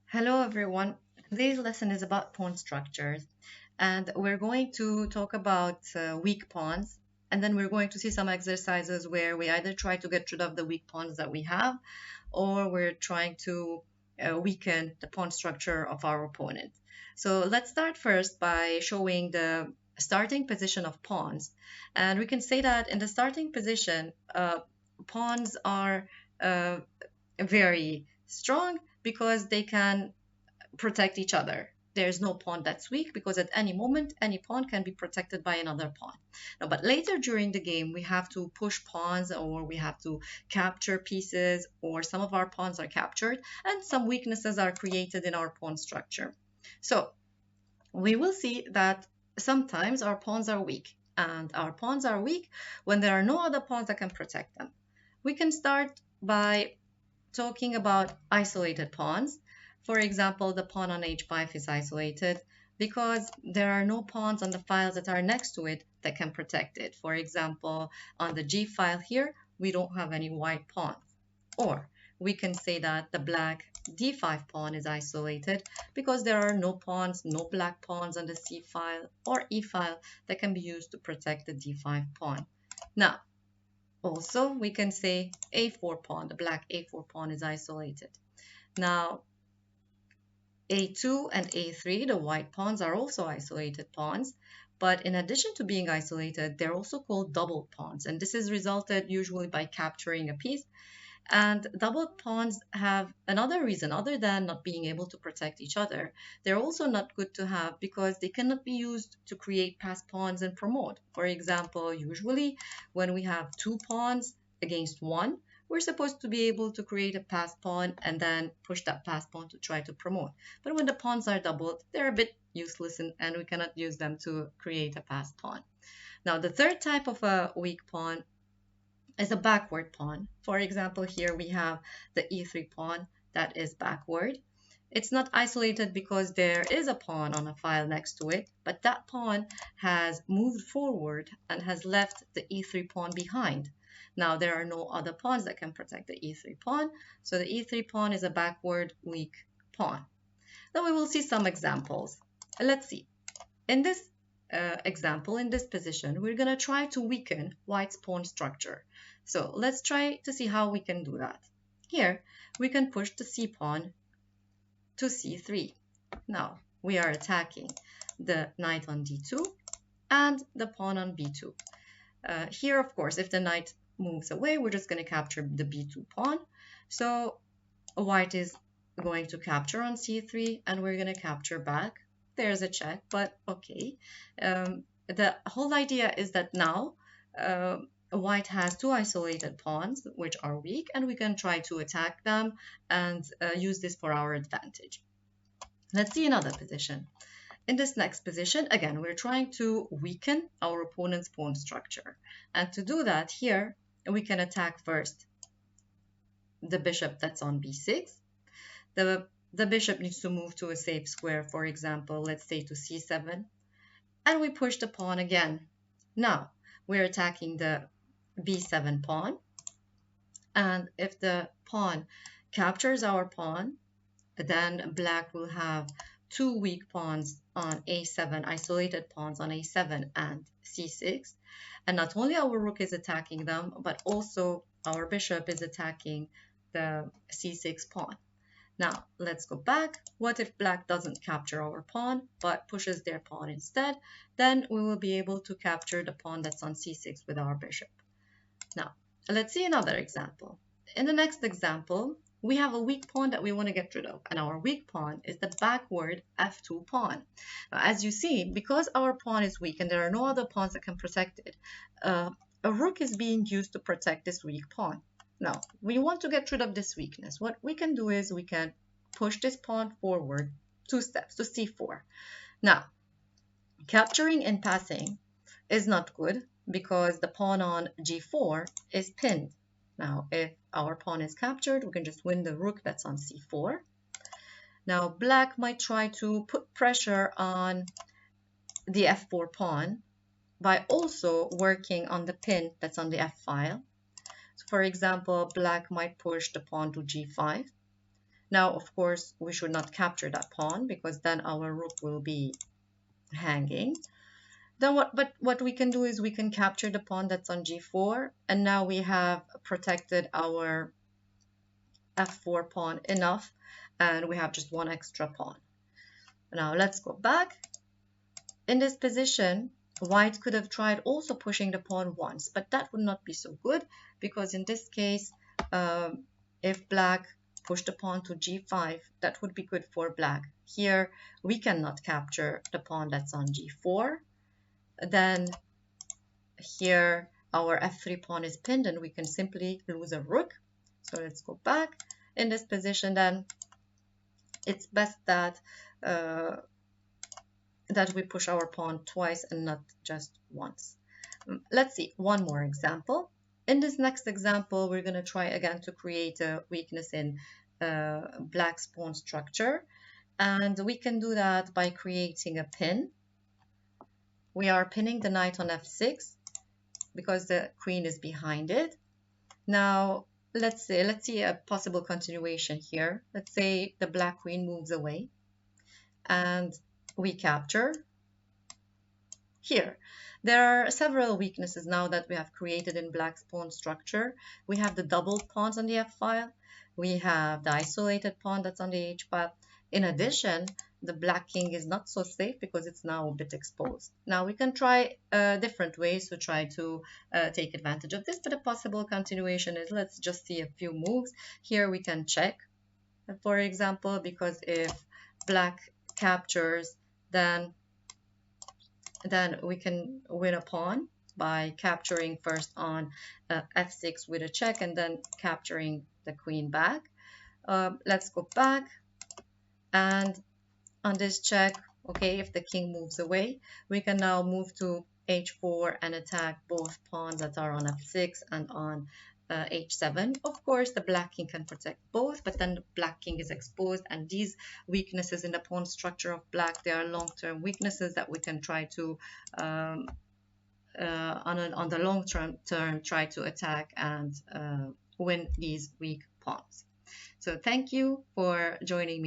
Hello everyone. Today's lesson is about pawn structures, and we're going to talk about weak pawns, and then we're going to see some exercises where we either try to get rid of the weak pawns that we have, or we're trying to weaken the pawn structure of our opponent. So let's start first by showing the starting position of pawns, and we can say that in the starting position, pawns are uh, very strong because they can protect each other. There's no pawn that's weak because at any moment, any pawn can be protected by another pawn. Now, but later during the game, we have to push pawns or we have to capture pieces, or some of our pawns are captured and some weaknesses are created in our pawn structure. So we will see that sometimes our pawns are weak, and our pawns are weak when there are no other pawns that can protect them. We can start by talking about isolated pawns. For example, the pawn on h5 is isolated because there are no pawns on the files that are next to it that can protect it. For example, on the g file here, we don't have any white pawns. Or we can say that the black d5 pawn is isolated because there are no pawns, no black pawns on the c file or e file that can be used to protect the d5 pawn. Now, also, we can say a4 pawn, the black a4 pawn is isolated. Now, a2 and a3, the white pawns, are also isolated pawns, but in addition to being isolated, they're also called double pawns, and this is resulted usually by capturing a piece. And double pawns have another reason other than not being able to protect each other. They're also not good to have because they cannot be used to create passed pawns and promote. For example, usually when we have two pawns against one, we're supposed to be able to create a passed pawn and then push that passed pawn to try to promote. But when the pawns are doubled, they're a bit useless and we cannot use them to create a passed pawn. Now, the third type of a weak pawn is a backward pawn. For example, here we have the e3 pawn that is backward. It's not isolated because there is a pawn on a file next to it, but that pawn has moved forward and has left the e3 pawn behind. Now, there are no other pawns that can protect the e3 pawn, so the e3 pawn is a backward weak pawn. Now we will see some examples. Let's see. In this example, in this position, we're going to try to weaken white's pawn structure. So let's try to see how we can do that. Here, we can push the c pawn to c3. Now, we are attacking the knight on d2 and the pawn on b2. Here, of course, if the knight moves away, we're just going to capture the b2 pawn. So white is going to capture on c3 and we're going to capture back. There's a check, but okay. The whole idea is that now white has two isolated pawns which are weak, and we can try to attack them and use this for our advantage. Let's see another position. In this next position, again, we're trying to weaken our opponent's pawn structure. And to do that, here, we can attack first the bishop that's on b6. The bishop needs to move to a safe square, for example, let's say to c7, and we push the pawn again. Now, we're attacking the b7 pawn, and if the pawn captures our pawn, then black will have two weak pawns on a7, isolated pawns on a7 and c6, and not only our rook is attacking them, but also our bishop is attacking the c6 pawn. Now, let's go back. What if black doesn't capture our pawn, but pushes their pawn instead? Then we will be able to capture the pawn that's on c6 with our bishop. Now, let's see another example. In the next example, we have a weak pawn that we want to get rid of, and our weak pawn is the backward f2 pawn. Now, as you see, because our pawn is weak and there are no other pawns that can protect it, a rook is being used to protect this weak pawn. Now, we want to get rid of this weakness. What we can do is we can push this pawn forward 2 steps to c4. Now, capturing and passing is not good because the pawn on g4 is pinned. Now, if our pawn is captured, we can just win the rook that's on c4. Now, black might try to put pressure on the f4 pawn by also working on the pin that's on the f file. So for example, black might push the pawn to g5. Now, of course, we should not capture that pawn because then our rook will be hanging. Then what we can do is we can capture the pawn that's on g4, and now we have protected our f4 pawn enough, and we have just one extra pawn. Now let's go back. In this position, white could have tried also pushing the pawn once, but that would not be so good because in this case, if black pushed the pawn to g5, that would be good for black. Here, we cannot capture the pawn that's on g4. Then here, our f3 pawn is pinned and we can simply lose a rook. So let's go back. In this position, then it's best that that we push our pawn twice and not just once. Let's see one more example. In this next example, we're going to try again to create a weakness in black's pawn structure. And we can do that by creating a pin. We are pinning the knight on f6 because the queen is behind it. Now, let's see a possible continuation here. Let's say the black queen moves away and we capture. Here, there are several weaknesses now that we have created in black's pawn structure. We have the double pawns on the f file. We have the isolated pawn that's on the h file. In addition, the black king is not so safe because it's now a bit exposed. Now we can try different ways to try to take advantage of this, but a possible continuation is, let's just see a few moves. Here we can check, for example, because if black captures, then we can win a pawn by capturing first on f6 with a check and then capturing the queen back. Let's go back, and on this check, okay, if the king moves away, we can now move to h4 and attack both pawns that are on f6 and on h7. Of course, the black king can protect both, but then the black king is exposed, and these weaknesses in the pawn structure of black, they are long-term weaknesses that we can try to on the long-term try to attack and win these weak pawns. So thank you for joining me.